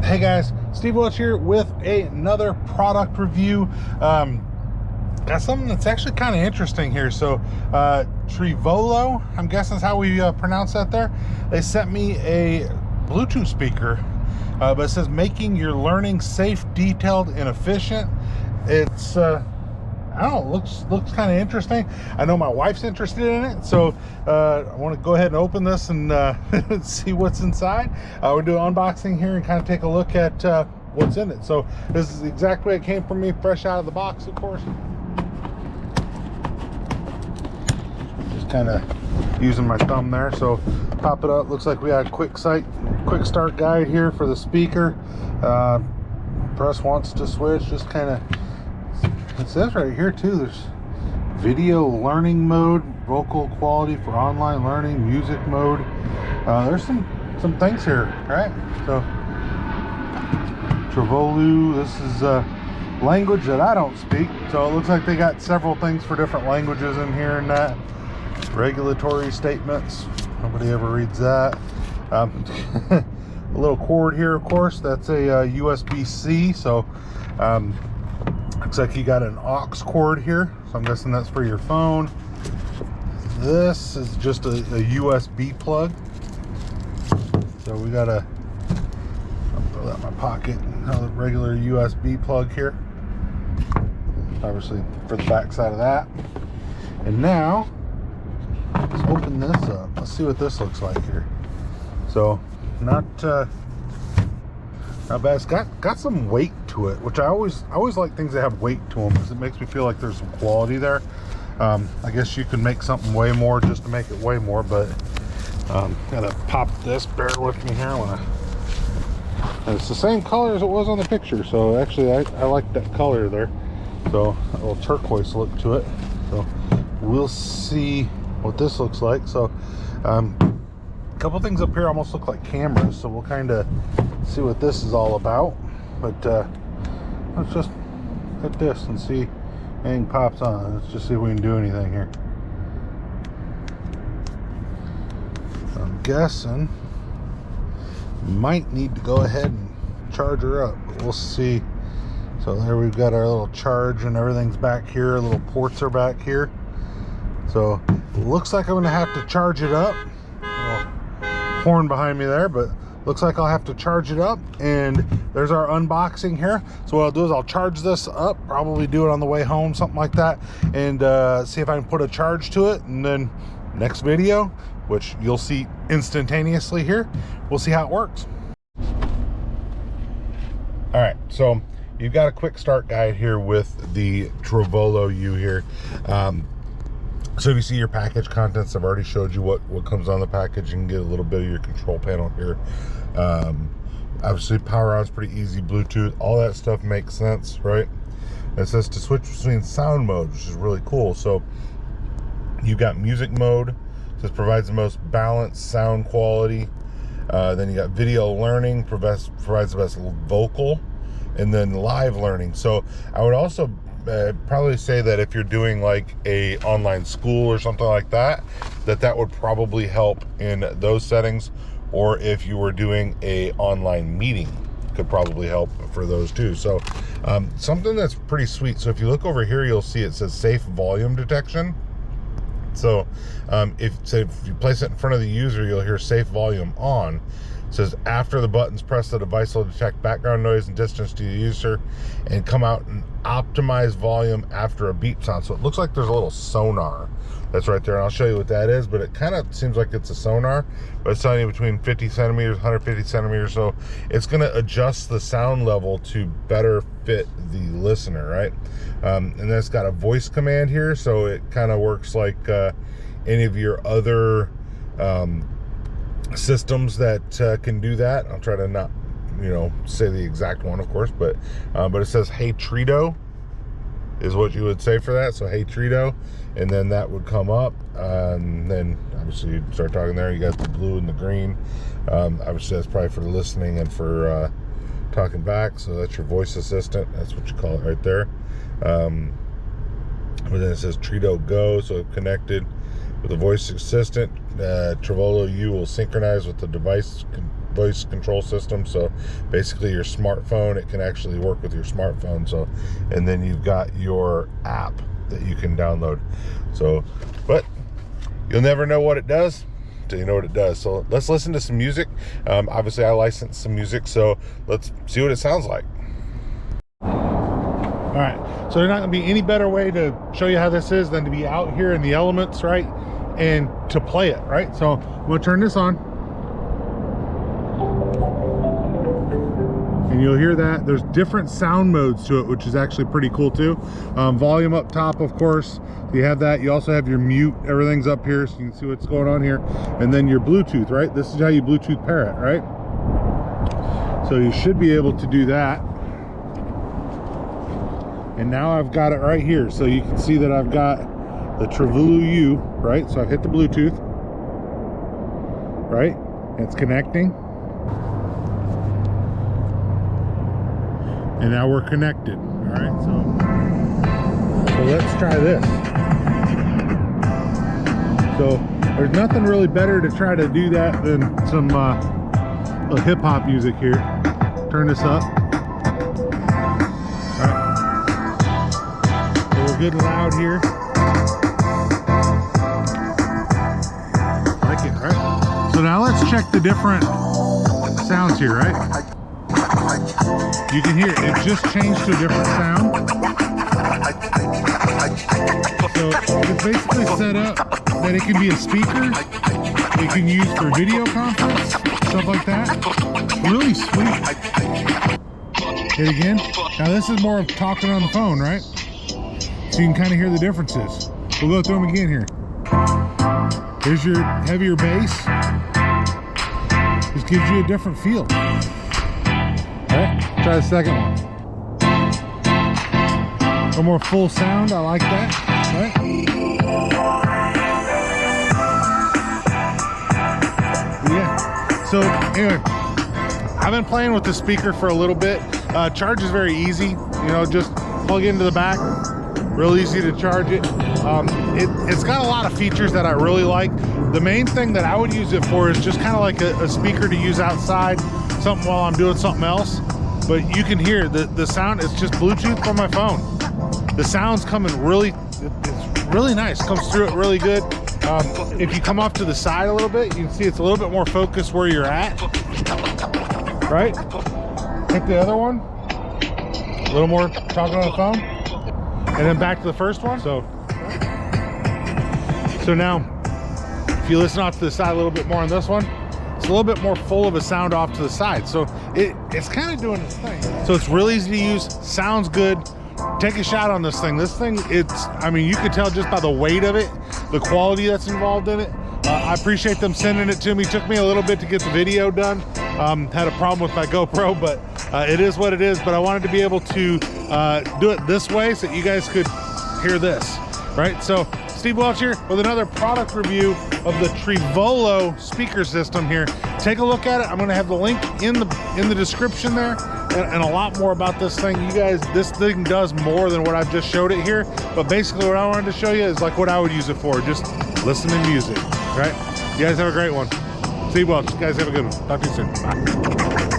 Hey guys, Steve Welch here with another product review. Got something that's actually kind of interesting here. So Trevolo, I'm guessing is how we pronounce that there. They sent me a Bluetooth speaker, but it says making your learning safe, detailed, and efficient. It's I don't know, looks kind of interesting. I know my wife's interested in it, so I want to go ahead and open this and see what's inside. We'll do an unboxing here and kind of take a look at what's in it. So this is the exact way it came from me, fresh out of the box, of course. Just kind of using my thumb there. So pop it up. Looks like we got a quick start guide here for the speaker. Press once to switch. Just kind of, it says right here too, there's video learning mode, vocal quality for online learning, music mode. There's some things here, right? So Trevolo U, this is a language that I don't speak, so it looks like they got several things for different languages in here, and that regulatory statements, nobody ever reads that. A little cord here, of course, that's a USB-C, so looks like you got an aux cord here, so I'm guessing that's for your phone. This is just a USB plug. So we got a, I'll throw that in my pocket, another regular USB plug here. Obviously for the back side of that. And now, let's open this up. Let's see what this looks like here. So, not bad. It's got some weight to it, which I always like things that have weight to them, because it makes me feel like there's some quality there. I guess you can make something weigh more just to make it weigh more, but gotta pop this. Bear with me here. And it's the same color as it was on the picture, so actually I like that color there. So a little turquoise look to it. So we'll see what this looks like. So a couple things up here almost look like cameras, so we'll kind of see what this is all about. But let's just hit this and see if anything pops on. Let's just see if we can do anything here. I'm guessing might need to go ahead and charge her up, but we'll see. So there we've got our little charge, and everything's back here. Little ports are back here. So it looks like I'm gonna have to charge it up. Horn behind me there, but looks like I'll have to charge it up. And there's our unboxing here. So what I'll do is I'll charge this up, probably do it on the way home, something like that, and see if I can put a charge to it. And then next video, which you'll see instantaneously here, we'll see how it works. All right, so you've got a quick start guide here with the Trevolo U here. So if you see your package contents, I've already showed you what comes on the package. You can get a little bit of your control panel here. Obviously power on is pretty easy, Bluetooth, all that stuff makes sense, right? It says to switch between sound modes, which is really cool. So you've got music mode, this provides the most balanced sound quality. Then you got video learning, provides the best vocal, and then live learning. So I would also probably say that if you're doing like a online school or something like that, that would probably help in those settings. Or if you were doing a online meeting, could probably help for those too. So something that's pretty sweet. So if you look over here, you'll see it says safe volume detection. So if you place it in front of the user, you'll hear safe volume on. It says after the buttons pressed, the device will detect background noise and distance to the user and come out and optimize volume after a beep sound. So it looks like there's a little sonar that's right there, and I'll show you what that is, but it kind of seems like it's a sonar, but it's telling you between 50 centimeters, 150 centimeters. So it's going to adjust the sound level to better fit the listener, right? And then it's got a voice command here, so it kind of works like any of your other systems that can do that. I'll try to not, say the exact one, of course, but it says "Hey Trito" is what you would say for that. So "Hey Trito," and then that would come up, and then obviously you start talking there. You got the blue and the green. Obviously that's probably for listening and for talking back. So that's your voice assistant. That's what you call it right there. But then it says Trito Go, so connected with a voice assistant. Trevolo U will synchronize with the device voice control system. So basically your smartphone, it can actually work with your smartphone. So, and then you've got your app that you can download. So, but you'll never know what it does till you know what it does. So let's listen to some music. Obviously I licensed some music, so let's see what it sounds like. All right, so there's not gonna be any better way to show you how this is than to be out here in the elements, right? And to play it, right? So I'm gonna turn this on. And you'll hear that. There's different sound modes to it, which is actually pretty cool too. Volume up top, of course. You have that. You also have your mute. Everything's up here, so you can see what's going on here. And then your Bluetooth, right? This is how you Bluetooth pair it, right? So you should be able to do that. And now I've got it right here. So you can see that I've got the Trevolo U, right? So I've hit the Bluetooth, right? It's connecting. And now we're connected. All right, so let's try this. So there's nothing really better to try to do that than some little hip hop music here. Turn this up. All right, so we're good and loud here. Like it, right? So now let's check the different sounds here, right? You can hear it just changed to a different sound. So it's basically set up that it can be a speaker. It can use for video conference, stuff like that. Really sweet. Hit again. Now this is more of talking on the phone, right? So you can kind of hear the differences. We'll go through them again here. Here's your heavier bass. This gives you a different feel. Alright, try the second one. A little more full sound, I like that. Right? Yeah. So anyway, I've been playing with the speaker for a little bit. Charge is very easy. You know, just plug into the back. Real easy to charge it. It's got a lot of features that I really like. The main thing that I would use it for is just kind of like a speaker to use outside, something while I'm doing something else. But you can hear the sound. It's just Bluetooth from my phone. The sound's coming really, it's really nice. Comes through it really good. If you come off to the side a little bit, you can see it's a little bit more focused where you're at. Right? Hit the other one. A little more talking on the phone. And then back to the first one. So now, if you listen off to the side a little bit more on this one, it's a little bit more full of a sound off to the side. So it's kind of doing its thing. So it's really easy to use, sounds good. Take a shot on this thing. This thing, I mean, you could tell just by the weight of it, the quality that's involved in it. I appreciate them sending it to me. Took me a little bit to get the video done. Had a problem with my GoPro, but it is what it is. But I wanted to be able to do it this way so that you guys could hear this, right? So Steve Welch here with another product review of the Trevolo speaker system here. Take a look at it. I'm going to have the link in the description there, and a lot more about this thing. You guys, this thing does more than what I've just showed it here, but basically what I wanted to show you is like what I would use it for, just listening to music, right? You guys have a great one. Steve Welch, you guys have a good one. Talk to you soon. Bye.